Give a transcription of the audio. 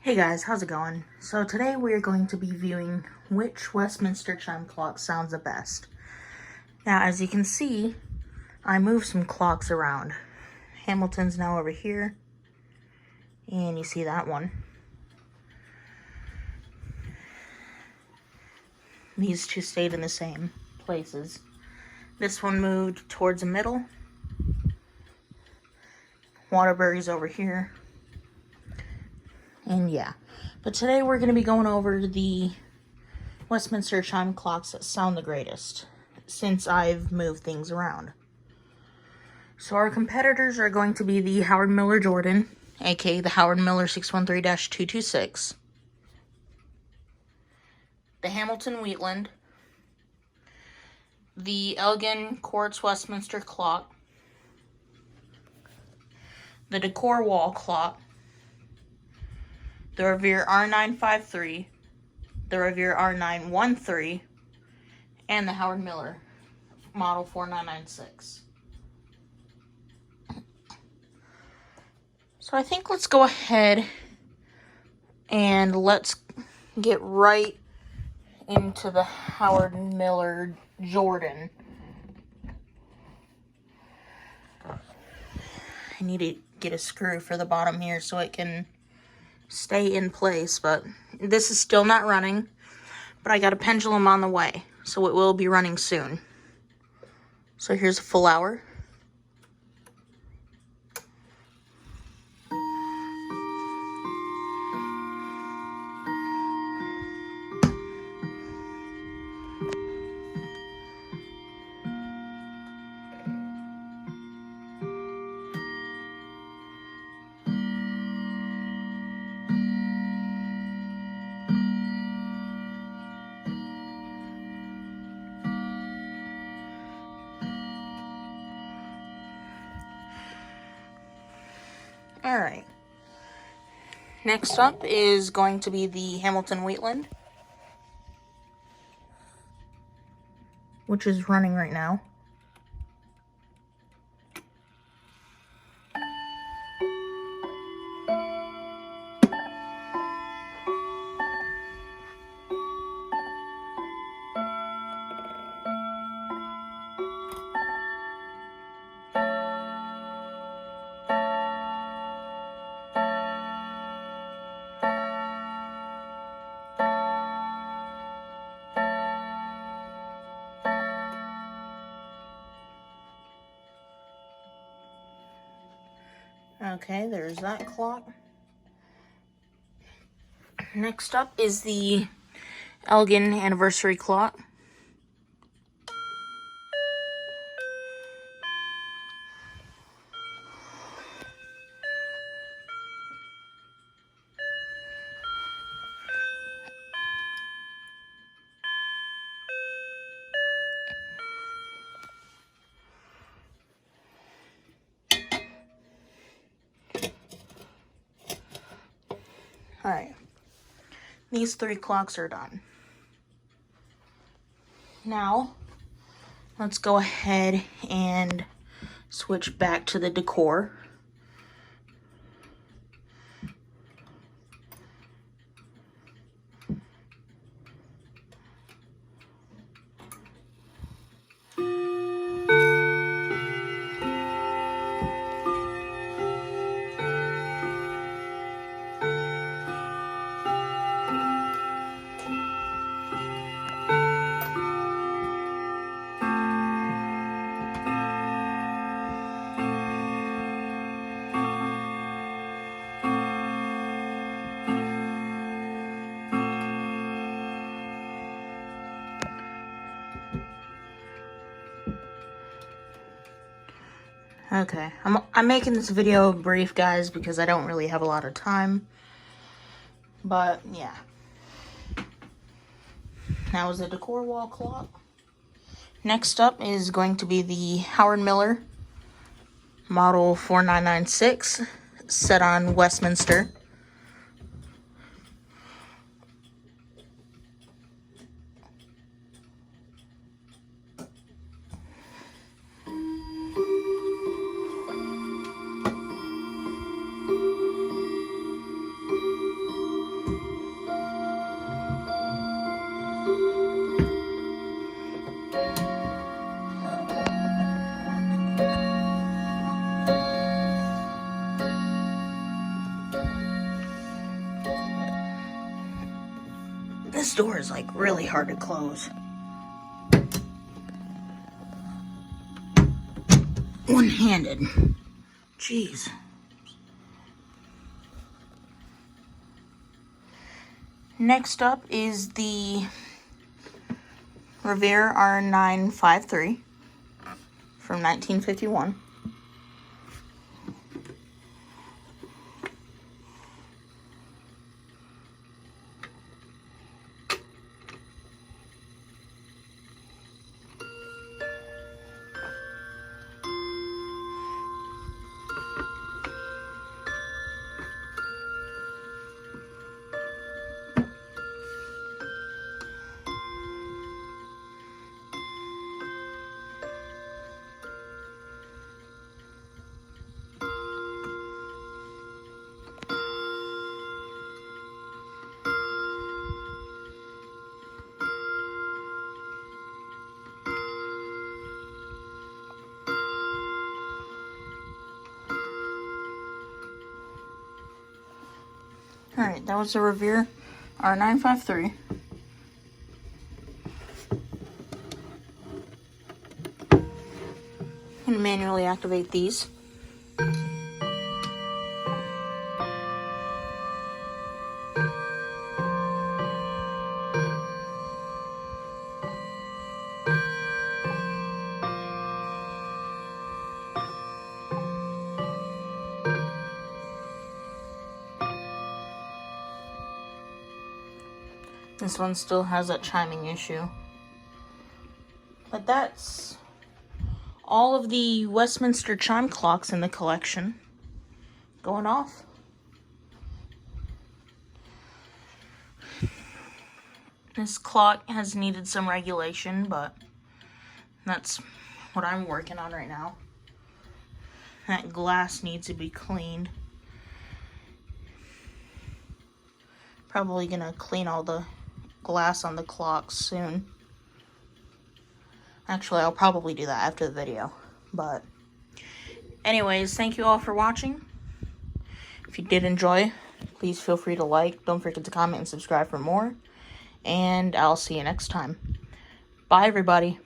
Hey guys, how's it going? So today we're going to be viewing which Westminster chime clock sounds the best. Now, as you can see, I moved some clocks around. Hamilton's now over here, and you see that one. These two stayed in the same places. This one moved towards the middle. Waterbury's over here. And yeah, but today we're going to be going over the Westminster chime clocks that sound the greatest, since I've moved things around. So our competitors are going to be the Howard Miller Jordan, aka the Howard Miller 613-226, the Hamilton Wheatland, the Elgin Quartz Westminster clock, the Decor wall clock, the Revere R953, the Revere R913, and the Howard Miller model 4996. So I think let's go ahead and let's get right into the Howard Miller Jordan. I need to get a screw for the bottom here so it can stay in place, but this is still not running, but I got a pendulum on the way, so it will be running soon. So here's a full hour. Alright, next up is going to be the Hamilton Wheatland, which is running right now. Okay, there's that clock. Next up is the Elgin anniversary clock. Alright, these three clocks are done. Now, let's go ahead and switch back to the Decor. Okay, I'm making this video brief, guys, because I don't really have a lot of time. But, yeah. That was the Decor wall clock. Next up is going to be the Howard Miller model 4996, set on Westminster. this door is like really hard to close. One-handed. Jeez. Next up is the Revere R953 from 1951. Alright, that was the Revere R953. I'm going to manually activate these. This one still has that chiming issue. But that's all of the Westminster chime clocks in the collection going off. This clock has needed some regulation, but that's what I'm working on right now. That glass needs to be cleaned. Probably gonna clean all the glass on the clocks soon. Actually, I'll probably do that after the video. But anyways, thank you all for watching. If you did enjoy, please feel free to like. Don't forget to comment and subscribe for more. And I'll see you next time. Bye, everybody.